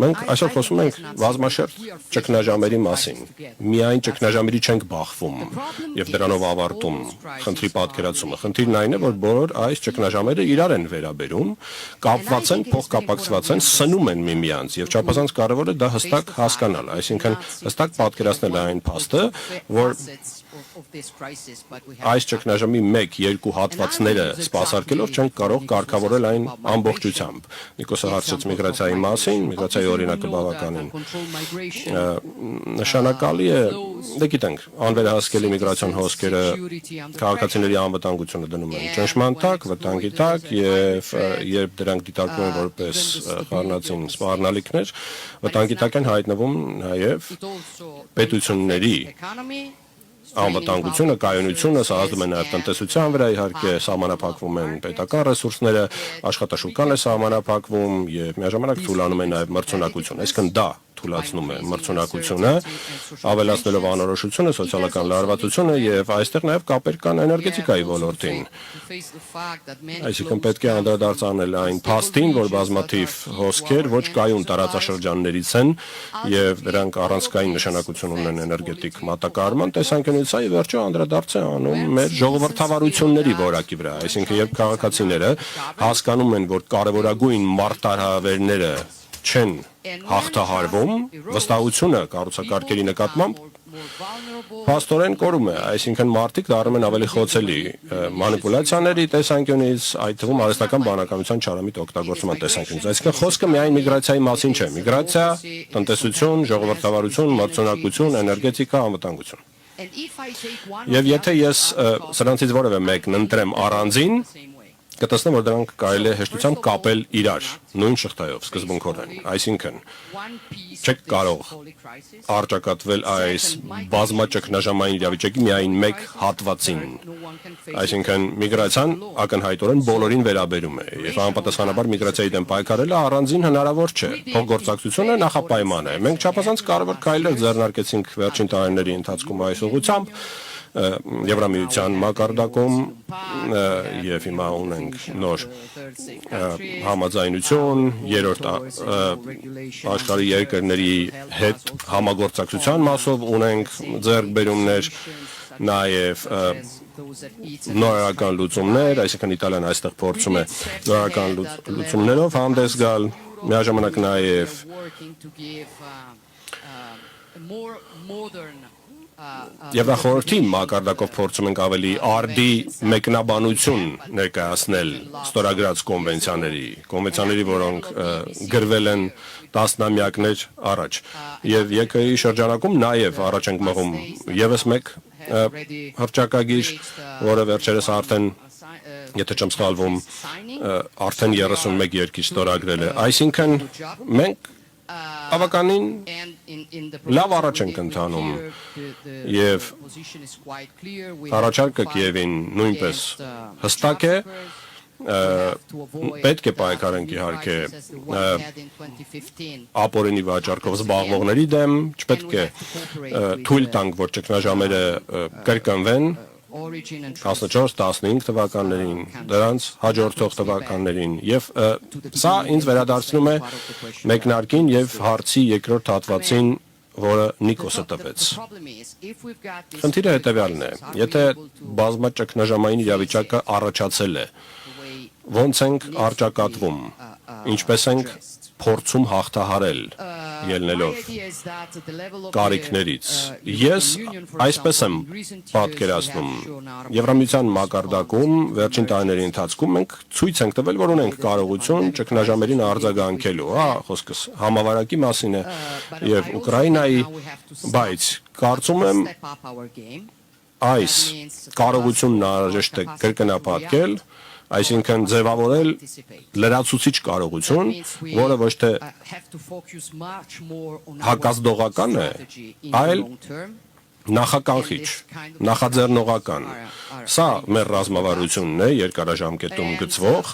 Մենք այսօր խոսում ենք բազմաշերտ ճգնաժամերի մասին։ Միայն ճգնաժամերի չենք բախվում եւ դրանով ավարտում խնդրի պատկերացումը։ Խնդիրն այն է, որ բոլոր այս ճգնաժամերը իրար են վերաբերում, կապված են, փոխկապակցված են, սնում են միմյանց եւ չափազանց կարեւոր է դա հստակ հասկանալ, այսինքն հստակ պատկերացնել այն փաստը, որ այս ճգնաժամի 1-2 հատվածները սպասարկելով չենք կարող կարգավորել այն ամբողջությամբ։ Նիկոսը հարցրեց միգրացիայի մասին, միգրացիայի օրինակը բավականին նշանակալի է, դե գիտենք, անվերահսկելի միգրացիոն հոսքերը քաղաքացիների անվտանգությունը դնում են ճնշման տակ, վտանգի տակ եւ երբ դրանք դիտարկվում են որպես խառնածին սպառնալիքներ, վտանգի տակ են հայտնվում նաեւ պետությունների անվտանգությունը, կայունությունը, սա ազդում է նաև տնտեսության վրա, իհարկե սահմանափակվում են պետական ռեսուրսները, աշխատաշուկան է սահմանափակվում եւ միաժամանակ թուլանում է նաև մրցունակությունը, այսինքն դա թուլացնում է մրցունակությունը, ավելացնելով անորոշությունը, սոցիալական լարվածությունը եւ այստեղ նաև կապեր կան էներգետիկայի ոլորտին։ Այսինքն պետք է անդրադարձնել այն փաստին, որ բազմաթիվ հոսքեր ոչ կայուն տարածաշրջաններից են եւ դրանք առանցքային նշանակություն ունեն էներգետիկ մատակարարման տեսանկյունից, այ վերջո անդրադարձ է անում մեր ժողովրդավարությունների որակի վրա, այսինքն երբ քաղաքացիները հասկանում են, որ կարևորագույն մարտահրավերները չեն հաղթահարվում, վստահությունը կառուցակարգերի նկատմամբ փաստորեն կորում է, այսինքն մարդիկ դառնում են ավելի խոցելի մանիպուլյացիաների տեսանկյունից, այդ թվում արհեստական բանականության չարամիտ օգտագործման տեսանկյունից։ Այսինքն խոսքը միայն միգրացիայի մասին չէ, միգրացիա, տնտեսություն, ժողովրդավարություն, մրցունակություն, էներգետիկա, անվտանգություն։ Եվ եթե ես սրանցից որևէ մեկն ընտրեմ առանձին, կտեսնեմ, որ դրանք կարելի է հեշտությամբ կապել իրար, նույն շղթայով, սկզբունքորեն։ Այսինքն, չեք կարող առճակատվել այս բազմաճգնաժամային իրավիճակի միայն մեկ հատվածին։ Այսինքն, միգրացիան ակնհայտորեն բոլորին վերաբերում է, եւ անպատասխանաբար միգրացիայի դեմ պայքարելը առանձին հնարավոր չէ։ Փոխգործակցությունը նախապայման է։ Մենք չափազանց կարևոր քայլեր ձեռնարկեցինք վերջին տարիների ընթացքում այս ուղղությամբ։ Եվրամիության մակարդակում եւ հիմա ունենք նոր համաձայնություն երրորդ աշխարհի երկրների հետ համագործակցության մասով ունենք ձեռքբերումներ, նաեւ նորարարական լուծումներ, այսինքն Իտալիան այստեղ փորձում է նորարարական լուծումներով հանդես գալ, միաժամանակ նաեւ Եվրախորհրդի մակարդակով փորձում ենք ավելի արդի մեկնաբանություն ներկայացնել ստորագրած կոնվենցիաների, որոնք գրվել են տասնամյակներ առաջ։ Եվ ԵԿ-ի շրջանակում նաև առաջ ենք մղում եւս մեկ հռչակագիր, որը վերջերս արդեն, եթե չեմ սխալվում, արդեն 31 երկիր ստորագրել է։ Այսինքն մենք բավականին լավ առաջ ենք ընթանում եւ առաջարկը Կիևին նույնպես հստակ է, պետք է պայքարենք իհարկե ապօրինի վաճառքով զբաղվողների դեմ, չպետք է թույլ տանք, որ ճգնաժամերը կրկնվեն 14-15 թվականներին, դրանց հաջորդող թվականներին եւ սա ինձ վերադարձնում է մեկնարկին եւ հարցի երկրորդ հատվածին, որը Նիկոսը տվեց։ Խնդիրը հետեւյալն է. եթե բազմաճգնաժամային իրավիճակը առաջացել է, ոնց ենք առճակատվում, ինչպես ենք փորձում հաղթահարել ելնելով կարիքներից։ Ես այսպես եմ պատկերացնում. Եվրամիության մակարդակում վերջին տարիների ընթացքում մենք ցույց ենք տվել, որ ունենք կարողություն ճգնաժամերին արձագանքելու, խոսքս համավարակի մասին է եւ Ուկրաինայի, բայց կարծում եմ այս կարողությունն անհրաժեշտ է կրկնապատկել, այսինքն ձևավորել լրացուցիչ կարողություն, որը ոչ թե հակազդողական է, այլ նախականխիչ, նախաձեռնողական։ Սա մեր ռազմավարությունն է, երկարաժամկետում գծվող,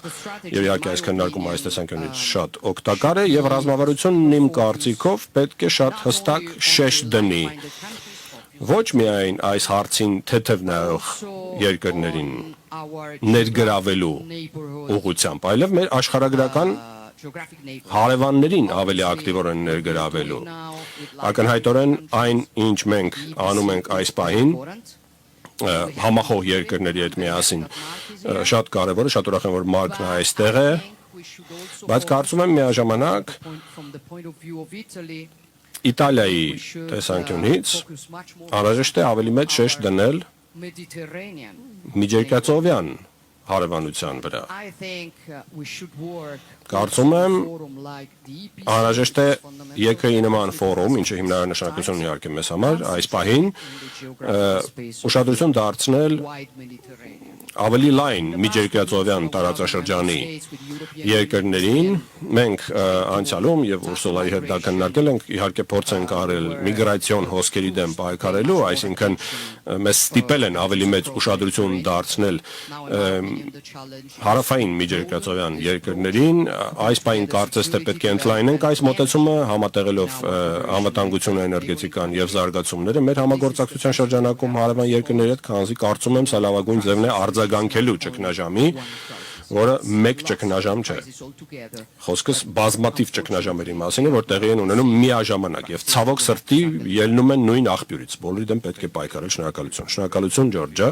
եւ իհարկե այս քննարկումը այս տեսանկյունից շատ օգտակար է, եւ ռազմավարությունն իմ կարծիքով պետք է շատ հստակ շեշտ դնի ոչ միայն այս հարցին թեթև նայող երկրներին ներգրավելու ուղղությամբ, այլև մեր աշխարհագրական հարևաններին ավելի ակտիվորեն ներգրավելու։ Ակնհայտորեն այն, ինչ մենք անում ենք այս պահին, համախոհ երկրների հետ միասին շատ կարևոր է, շատ ուրախ եմ, որ Մարկն այստեղ է, բայց կարծում եմ միաժամանակ Իտալիայի տեսանկյունից անհրաժեշտ է ավելի մեծ շեշտ դնել միջերկրածովյան հարևանության վրա։ Կարծում եմ անհրաժեշտ է ԵԿ-ի նման ֆորում, ինչը հիմնարար նշանակություն իհարկե մեզ համար, այս պահին ուշադրություն դարձնել ավելի լայն միջերկրածովյան տարածաշրջանի երկրներին։ Մենք անցյալում եւ Ուրսուլայի հետ դա քննարկել ենք, իհարկե փորձ ենք արել միգրացիոն հոսքերի դեմ պայքարելու, այսինքն մեզ ստիպել են ավելի մեծ ուշադրություն դարձնել հարավային միջերկրածովյան երկրներին։ Այս պահին կարծես թե պետք է ընդլայնենք այս մոտեցումը, համատեղելով անվտանգությունը, էներգետիկան եւ զարգացումները մեր համագործակցության շրջանակում հարևան երկրների հետ, քանզի կարծում եմ սա լավագույն ձևն է արձագանքելու ճգնաժամի, որը մեկ ճգնաժամ չէ։ Խոսքս բազմաթիվ ճգնաժամերի մասին է, որ տեղի են ունենում միաժամանակ եւ ցավոք սրտի ելնում են նույն աղբյուրից։ Բոլորի դեմ պետք է պայքարել։ Շնորհակալություն։ Շնորհակալություն, Ջորջա։